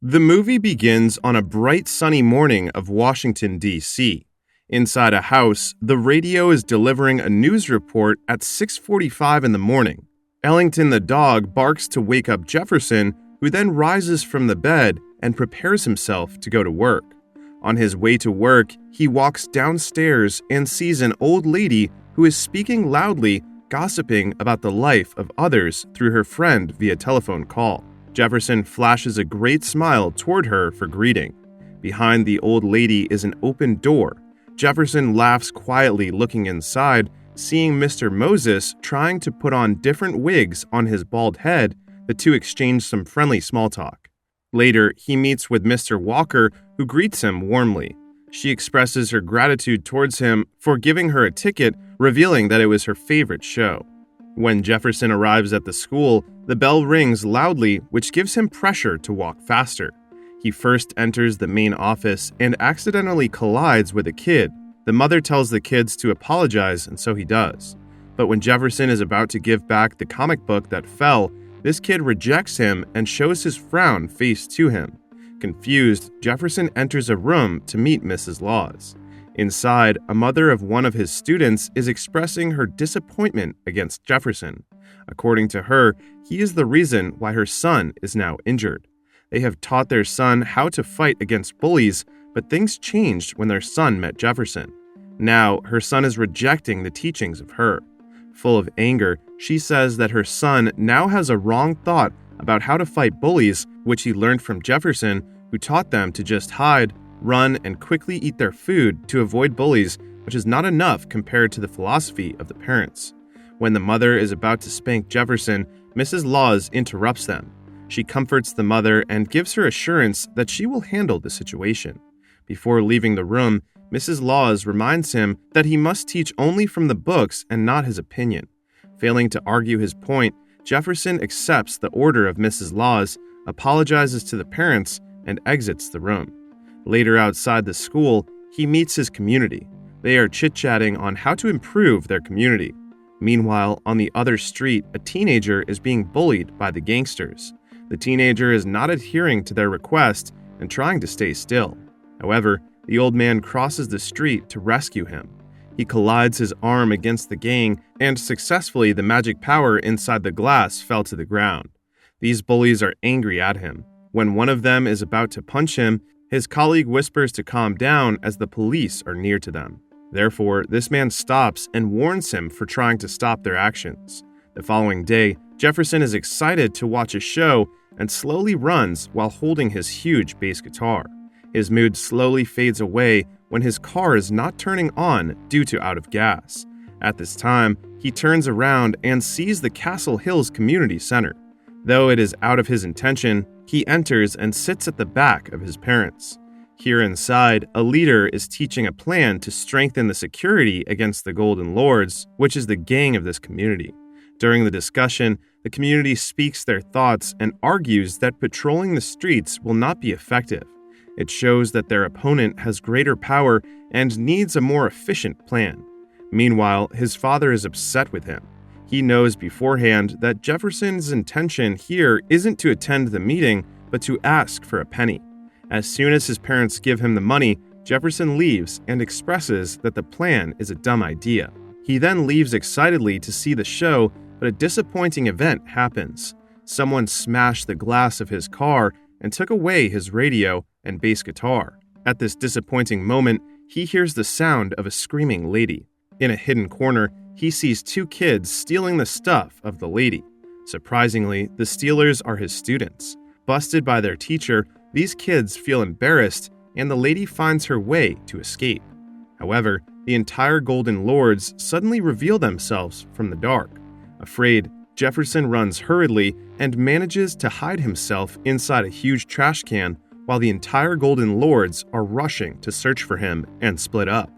The movie begins on a bright sunny morning of Washington, D.C. Inside a house, the radio is delivering a news report at 6:45 in the morning. Ellington the dog barks to wake up Jefferson, who then rises from the bed and prepares himself to go to work. On his way to work, he walks downstairs and sees an old lady who is speaking loudly, gossiping about the life of others through her friend via telephone call. Jefferson flashes a great smile toward her for greeting. Behind the old lady is an open door. Jefferson laughs quietly, looking inside, seeing Mr. Moses trying to put on different wigs on his bald head. The two exchange some friendly small talk. Later, he meets with Mr. Walker, who greets him warmly. She expresses her gratitude towards him for giving her a ticket, revealing that it was her favorite show. When Jefferson arrives at the school, the bell rings loudly, which gives him pressure to walk faster. He first enters the main office and accidentally collides with a kid. The mother tells the kids to apologize, and so he does. But when Jefferson is about to give back the comic book that fell, this kid rejects him and shows his frown face to him. Confused, Jefferson enters a room to meet Mrs. Laws. Inside, a mother of one of his students is expressing her disappointment against Jefferson. According to her, he is the reason why her son is now injured. They have taught their son how to fight against bullies, but things changed when their son met Jefferson. Now, her son is rejecting the teachings of her. Full of anger, she says that her son now has a wrong thought about how to fight bullies, which he learned from Jefferson, who taught them to just hide, run, and quickly eat their food to avoid bullies, which is not enough compared to the philosophy of the parents. When the mother is about to spank Jefferson, Mrs. Laws interrupts them. She comforts the mother and gives her assurance that she will handle the situation. Before leaving the room, Mrs. Laws reminds him that he must teach only from the books and not his opinion. Failing to argue his point, Jefferson accepts the order of Mrs. Laws, apologizes to the parents, and exits the room. Later outside the school, he meets his community. They are chit-chatting on how to improve their community. Meanwhile, on the other street, a teenager is being bullied by the gangsters. The teenager is not adhering to their request and trying to stay still. However, the old man crosses the street to rescue him. He collides his arm against the gang, and successfully the magic power inside the glass fell to the ground. These bullies are angry at him. When one of them is about to punch him, his colleague whispers to calm down as the police are near to them. Therefore, this man stops and warns him for trying to stop their actions. The following day, Jefferson is excited to watch a show and slowly runs while holding his huge bass guitar. His mood slowly fades away when his car is not turning on due to out of gas. At this time, he turns around and sees the Castle Hills Community Center. Though it is out of his intention, he enters and sits at the back of his parents. Here inside, a leader is teaching a plan to strengthen the security against the Golden Lords, which is the gang of this community. During the discussion, the community speaks their thoughts and argues that patrolling the streets will not be effective. It shows that their opponent has greater power and needs a more efficient plan. Meanwhile, his father is upset with him. He knows beforehand that Jefferson's intention here isn't to attend the meeting, but to ask for a penny. As soon as his parents give him the money, Jefferson leaves and expresses that the plan is a dumb idea. He then leaves excitedly to see the show, but a disappointing event happens. Someone smashed the glass of his car and took away his radio and bass guitar. At this disappointing moment, he hears the sound of a screaming lady. In a hidden corner, he sees two kids stealing the stuff of the lady. Surprisingly, the stealers are his students. Busted by their teacher, these kids feel embarrassed, and the lady finds her way to escape. However, the entire Golden Lords suddenly reveal themselves from the dark. Afraid, Jefferson runs hurriedly and manages to hide himself inside a huge trash can while the entire Golden Lords are rushing to search for him and split up.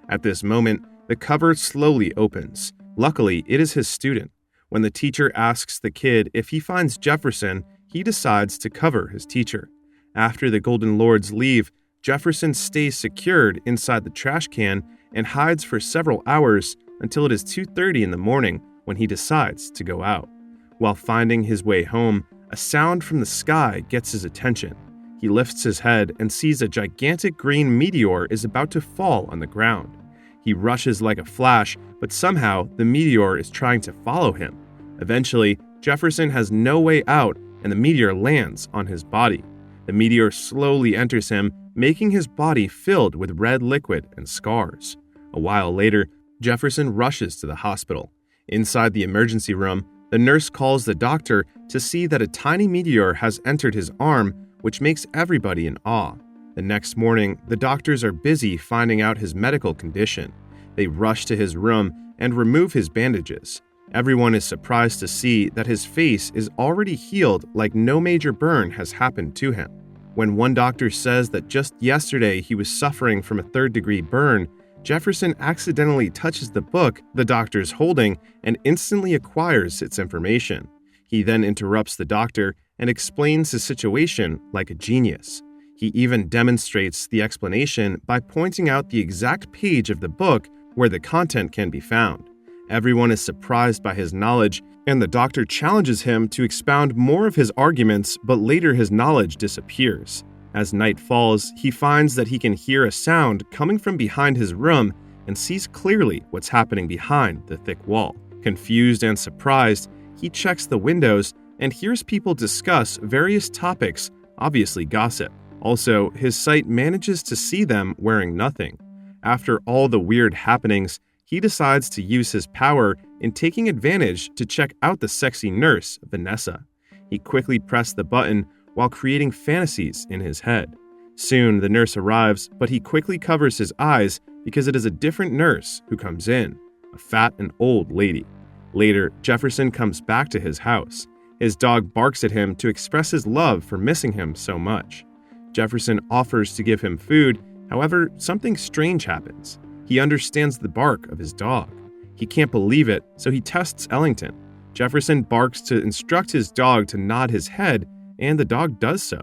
At this moment, the cover slowly opens. Luckily, it is his student. When the teacher asks the kid if he finds Jefferson, he decides to cover his teacher. After the Golden Lords leave, Jefferson stays secured inside the trash can and hides for several hours until it is 2:30 in the morning when he decides to go out. While finding his way home, a sound from the sky gets his attention. He lifts his head and sees a gigantic green meteor is about to fall on the ground. He rushes like a flash, but somehow the meteor is trying to follow him. Eventually, Jefferson has no way out and the meteor lands on his body. The meteor slowly enters him, making his body filled with red liquid and scars. A while later, Jefferson rushes to the hospital. Inside the emergency room, the nurse calls the doctor to see that a tiny meteor has entered his arm, which makes everybody in awe. The next morning, the doctors are busy finding out his medical condition. They rush to his room and remove his bandages. Everyone is surprised to see that his face is already healed, like no major burn has happened to him. When one doctor says that just yesterday he was suffering from a third-degree burn, Jefferson accidentally touches the book the doctor's holding and instantly acquires its information. He then interrupts the doctor and explains his situation like a genius. He even demonstrates the explanation by pointing out the exact page of the book where the content can be found. Everyone is surprised by his knowledge, and the doctor challenges him to expound more of his arguments, but later his knowledge disappears. As night falls, he finds that he can hear a sound coming from behind his room and sees clearly what's happening behind the thick wall. Confused and surprised, he checks the windows and hears people discuss various topics, obviously gossip. Also, his sight manages to see them wearing nothing. After all the weird happenings, he decides to use his power in taking advantage to check out the sexy nurse, Vanessa. He quickly pressed the button while creating fantasies in his head. Soon, the nurse arrives, but he quickly covers his eyes because it is a different nurse who comes in, a fat and old lady. Later, Jefferson comes back to his house. His dog barks at him to express his love for missing him so much. Jefferson offers to give him food, however, something strange happens. He understands the bark of his dog. He can't believe it, so he tests Ellington. Jefferson barks to instruct his dog to nod his head, and the dog does so.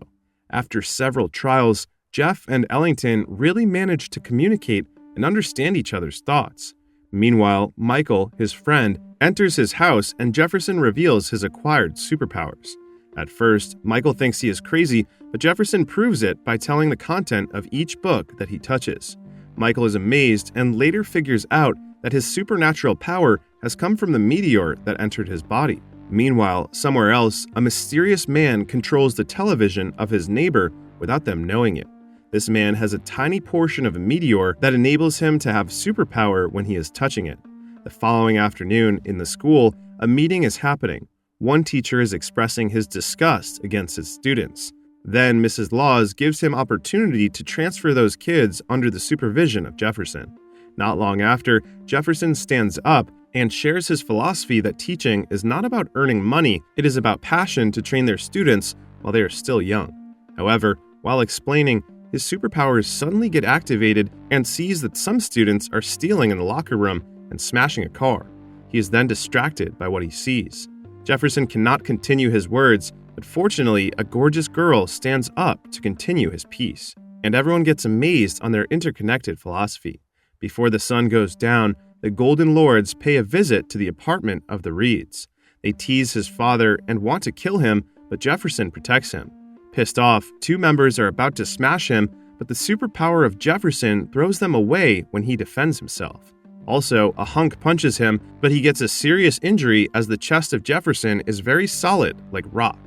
After several trials, Jeff and Ellington really manage to communicate and understand each other's thoughts. Meanwhile, Michael, his friend, enters his house and Jefferson reveals his acquired superpowers. At first, Michael thinks he is crazy, but Jefferson proves it by telling the content of each book that he touches. Michael is amazed and later figures out that his supernatural power has come from the meteor that entered his body. Meanwhile, somewhere else, a mysterious man controls the television of his neighbor without them knowing it. This man has a tiny portion of a meteor that enables him to have superpower when he is touching it. The following afternoon, in the school, a meeting is happening. One teacher is expressing his disgust against his students. Then Mrs. Laws gives him opportunity to transfer those kids under the supervision of Jefferson. Not long after, Jefferson stands up and shares his philosophy that teaching is not about earning money, it is about passion to train their students while they are still young. However, while explaining, his superpowers suddenly get activated and sees that some students are stealing in the locker room and smashing a car. He is then distracted by what he sees. Jefferson cannot continue his words, but fortunately, a gorgeous girl stands up to continue his piece, and everyone gets amazed on their interconnected philosophy. Before the sun goes down, the Golden Lords pay a visit to the apartment of the Reeds. They tease his father and want to kill him, but Jefferson protects him. Pissed off, two members are about to smash him, but the superpower of Jefferson throws them away when he defends himself. Also, a hunk punches him, but he gets a serious injury as the chest of Jefferson is very solid, like rock.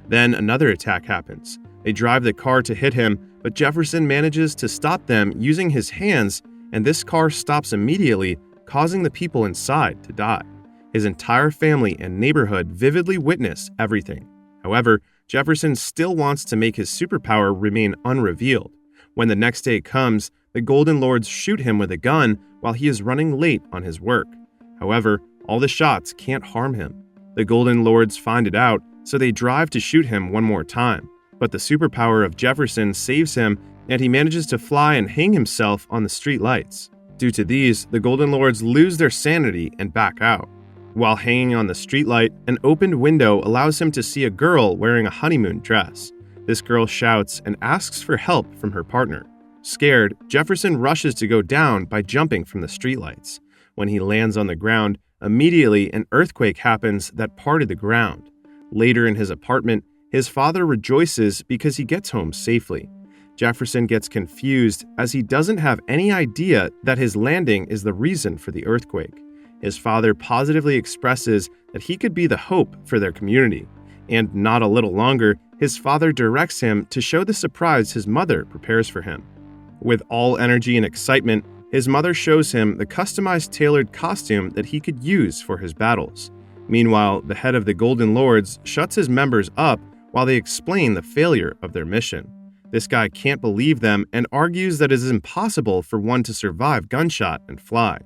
Then another attack happens. They drive the car to hit him, but Jefferson manages to stop them using his hands, and this car stops immediately, causing the people inside to die. His entire family and neighborhood vividly witness everything. However, Jefferson still wants to make his superpower remain unrevealed. When the next day comes, the Golden Lords shoot him with a gun while he is running late on his work. However, all the shots can't harm him. The Golden Lords find it out, so they drive to shoot him one more time. But the superpower of Jefferson saves him, and he manages to fly and hang himself on the street lights. Due to these, the Golden Lords lose their sanity and back out. While hanging on the streetlight, an opened window allows him to see a girl wearing a honeymoon dress. This girl shouts and asks for help from her partner. Scared, Jefferson rushes to go down by jumping from the streetlights. When he lands on the ground, immediately an earthquake happens that parted the ground. Later in his apartment, his father rejoices because he gets home safely. Jefferson gets confused as he doesn't have any idea that his landing is the reason for the earthquake. His father positively expresses that he could be the hope for their community, and not a little longer, his father directs him to show the surprise his mother prepares for him. With all energy and excitement, his mother shows him the customized tailored costume that he could use for his battles. Meanwhile, the head of the Golden Lords shuts his members up while they explain the failure of their mission. This guy can't believe them and argues that it is impossible for one to survive gunshot and fly.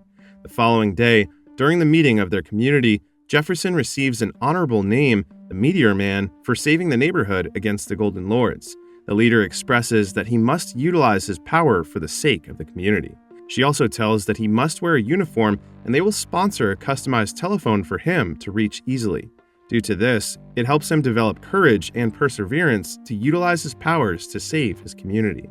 The following day, during the meeting of their community, Jefferson receives an honorable name, the Meteor Man, for saving the neighborhood against the Golden Lords. The leader expresses that he must utilize his power for the sake of the community. She also tells that he must wear a uniform and they will sponsor a customized telephone for him to reach easily. Due to this, it helps him develop courage and perseverance to utilize his powers to save his community.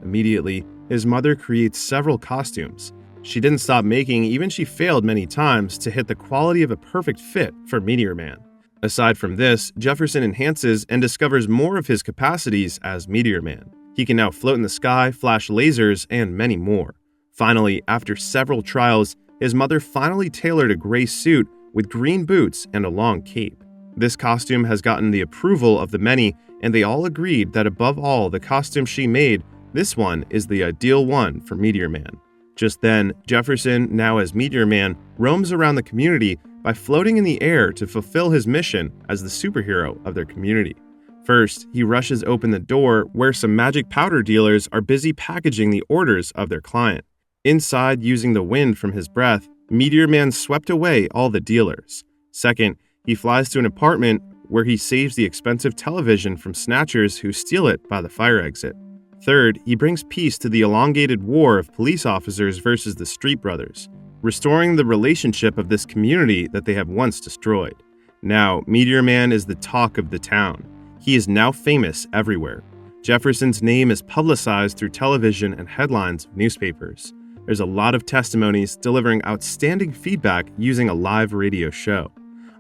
Immediately, his mother creates several costumes. She didn't stop making, even she failed many times to hit the quality of a perfect fit for Meteor Man. Aside from this, Jefferson enhances and discovers more of his capacities as Meteor Man. He can now float in the sky, flash lasers, and many more. Finally, after several trials, his mother finally tailored a gray suit with green boots and a long cape. This costume has gotten the approval of the many, and they all agreed that above all the costume she made, this one is the ideal one for Meteor Man. Just then, Jefferson, now as Meteor Man, roams around the community by floating in the air to fulfill his mission as the superhero of their community. First, he rushes open the door where some magic powder dealers are busy packaging the orders of their client. Inside, using the wind from his breath, Meteor Man swept away all the dealers. Second, he flies to an apartment where he saves the expensive television from snatchers who steal it by the fire exit. Third, he brings peace to the elongated war of police officers versus the Street Brothers, restoring the relationship of this community that they have once destroyed. Now, Meteor Man is the talk of the town. He is now famous everywhere. Jefferson's name is publicized through television and headlines of newspapers. There's a lot of testimonies delivering outstanding feedback using a live radio show.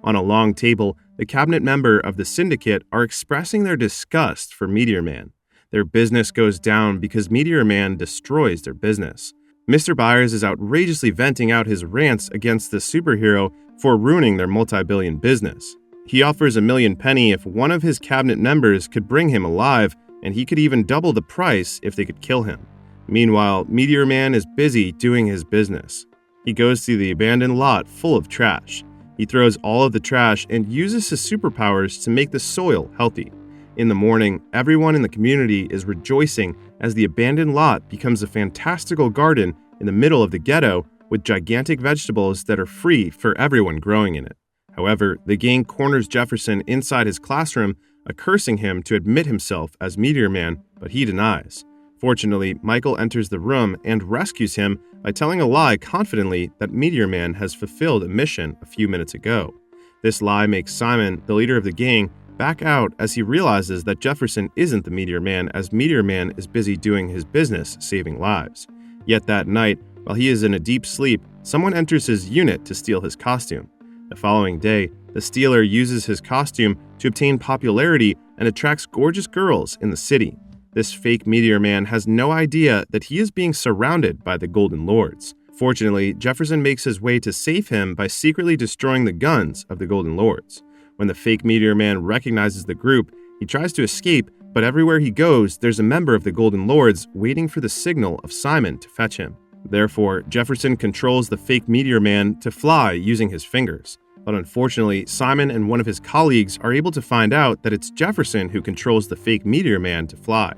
On a long table, the cabinet member of the syndicate are expressing their disgust for Meteor Man. Their business goes down because Meteor Man destroys their business. Mr. Byers is outrageously venting out his rants against the superhero for ruining their multi-billion business. He offers a million penny if one of his cabinet members could bring him alive, and he could even double the price if they could kill him. Meanwhile, Meteor Man is busy doing his business. He goes to the abandoned lot full of trash. He throws all of the trash and uses his superpowers to make the soil healthy. In the morning, everyone in the community is rejoicing as the abandoned lot becomes a fantastical garden in the middle of the ghetto with gigantic vegetables that are free for everyone growing in it. However, the gang corners Jefferson inside his classroom, cursing him to admit himself as Meteor Man, but he denies. Fortunately, Michael enters the room and rescues him by telling a lie confidently that Meteor Man has fulfilled a mission a few minutes ago. This lie makes Simon, the leader of the gang, back out as he realizes that Jefferson isn't the Meteor Man, as Meteor Man is busy doing his business saving lives. Yet that night, while he is in a deep sleep, someone enters his unit to steal his costume. The following day, the stealer uses his costume to obtain popularity and attracts gorgeous girls in the city. This fake Meteor Man has no idea that he is being surrounded by the Golden Lords. Fortunately, Jefferson makes his way to save him by secretly destroying the guns of the Golden Lords. When the fake Meteor Man recognizes the group, he tries to escape, but everywhere he goes, there's a member of the Golden Lords waiting for the signal of Simon to fetch him. Therefore, Jefferson controls the fake Meteor Man to fly using his fingers. But unfortunately, Simon and one of his colleagues are able to find out that it's Jefferson who controls the fake Meteor Man to fly.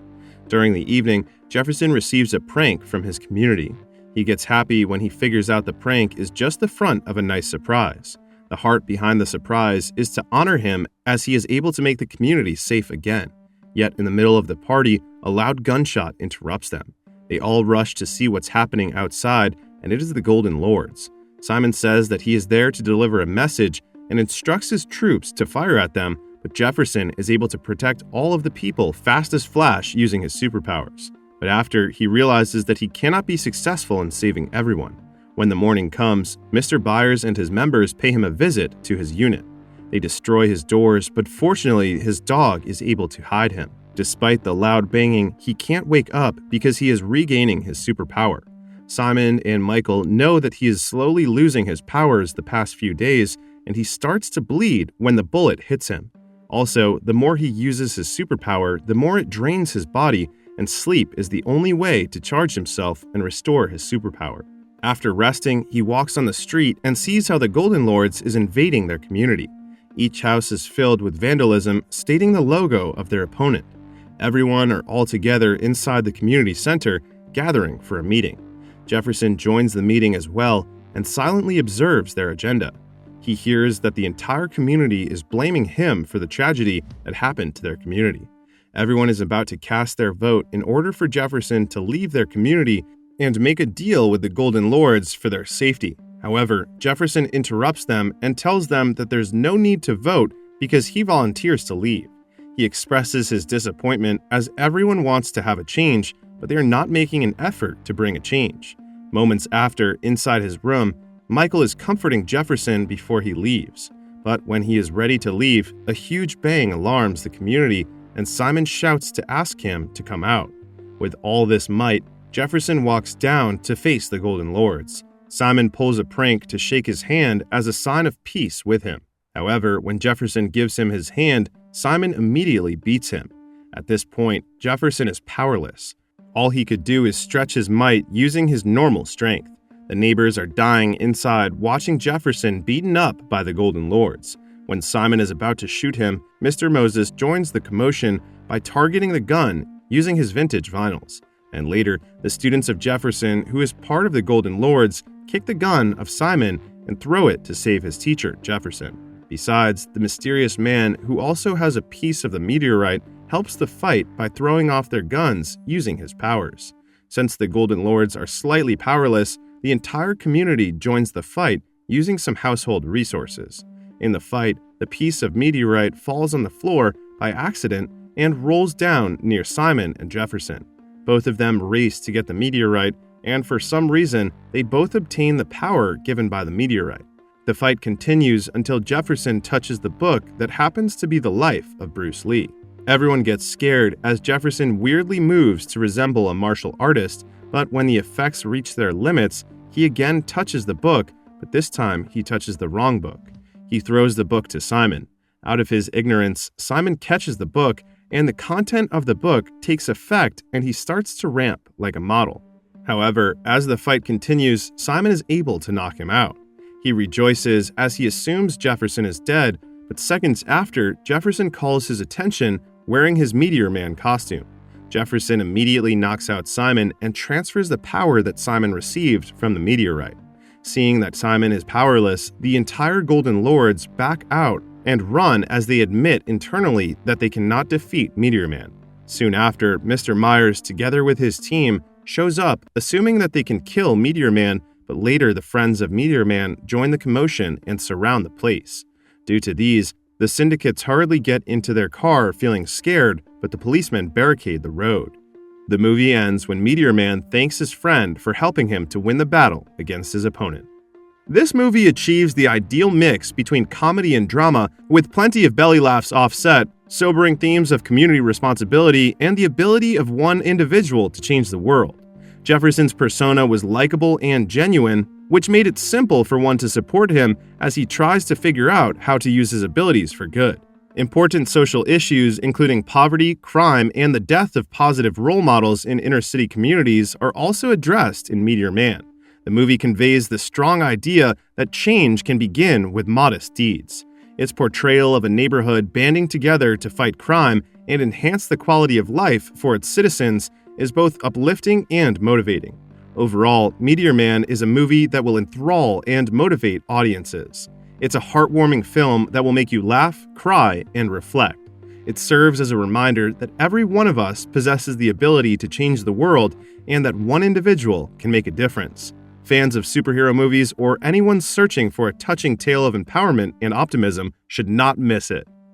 During the evening, Jefferson receives a prank from his community. He gets happy when he figures out the prank is just the front of a nice surprise. The heart behind the surprise is to honor him as he is able to make the community safe again. Yet in the middle of the party, a loud gunshot interrupts them. They all rush to see what's happening outside, and it is the Golden Lords. Simon says that he is there to deliver a message and instructs his troops to fire at them, but Jefferson is able to protect all of the people fast as Flash using his superpowers. But after, he realizes that he cannot be successful in saving everyone. When the morning comes, Mr. Byers and his members pay him a visit to his unit. They destroy his doors, but fortunately, his dog is able to hide him. Despite the loud banging, he can't wake up because he is regaining his superpower. Simon and Michael know that he is slowly losing his powers the past few days, and he starts to bleed when the bullet hits him. Also, the more he uses his superpower, the more it drains his body, and sleep is the only way to charge himself and restore his superpower. After resting, he walks on the street and sees how the Golden Lords is invading their community. Each house is filled with vandalism, stating the logo of their opponent. Everyone are all together inside the community center, gathering for a meeting. Jefferson joins the meeting as well and silently observes their agenda. He hears that the entire community is blaming him for the tragedy that happened to their community. Everyone is about to cast their vote in order for Jefferson to leave their community and make a deal with the Golden Lords for their safety. However, Jefferson interrupts them and tells them that there's no need to vote because he volunteers to leave. He expresses his disappointment as everyone wants to have a change, but they are not making an effort to bring a change. Moments after, inside his room, Michael is comforting Jefferson before he leaves. But when he is ready to leave, a huge bang alarms the community, and Simon shouts to ask him to come out. With all this might, Jefferson walks down to face the Golden Lords. Simon pulls a prank to shake his hand as a sign of peace with him. However, when Jefferson gives him his hand, Simon immediately beats him. At this point, Jefferson is powerless. All he could do is stretch his might using his normal strength. The neighbors are dying inside, watching Jefferson beaten up by the Golden Lords. When Simon is about to shoot him, Mr. Moses joins the commotion by targeting the gun using his vintage vinyls. And later, the students of Jefferson, who is part of the Golden Lords, kick the gun of Simon and throw it to save his teacher, Jefferson. Besides, the mysterious man, who also has a piece of the meteorite, helps the fight by throwing off their guns using his powers. Since the Golden Lords are slightly powerless, the entire community joins the fight using some household resources. In the fight, the piece of meteorite falls on the floor by accident and rolls down near Simon and Jefferson. Both of them race to get the meteorite, and for some reason, they both obtain the power given by the meteorite. The fight continues until Jefferson touches the book that happens to be the life of Bruce Lee. Everyone gets scared as Jefferson weirdly moves to resemble a martial artist, but when the effects reach their limits, he again touches the book, but this time he touches the wrong book. He throws the book to Simon. Out of his ignorance, Simon catches the book, and the content of the book takes effect and he starts to ramp like a model. However, as the fight continues, Simon is able to knock him out. He rejoices as he assumes Jefferson is dead, but seconds after, Jefferson calls his attention wearing his Meteor Man costume. Jefferson immediately knocks out Simon and transfers the power that Simon received from the meteorite. Seeing that Simon is powerless, the entire Golden Lords back out and run as they admit internally that they cannot defeat Meteor Man. Soon after, Mr. Myers, together with his team, shows up, assuming that they can kill Meteor Man, but later the friends of Meteor Man join the commotion and surround the place. Due to these, the syndicates hurriedly get into their car feeling scared, but the policemen barricade the road. The movie ends when Meteor Man thanks his friend for helping him to win the battle against his opponent. This movie achieves the ideal mix between comedy and drama, with plenty of belly laughs offset, sobering themes of community responsibility, and the ability of one individual to change the world. Jefferson's persona was likable and genuine, which made it simple for one to support him as he tries to figure out how to use his abilities for good. Important social issues, including poverty, crime, and the death of positive role models in inner-city communities, are also addressed in Meteor Man. The movie conveys the strong idea that change can begin with modest deeds. Its portrayal of a neighborhood banding together to fight crime and enhance the quality of life for its citizens is both uplifting and motivating. Overall, Meteor Man is a movie that will enthrall and motivate audiences. It's a heartwarming film that will make you laugh, cry, and reflect. It serves as a reminder that every one of us possesses the ability to change the world and that one individual can make a difference. Fans of superhero movies or anyone searching for a touching tale of empowerment and optimism should not miss it.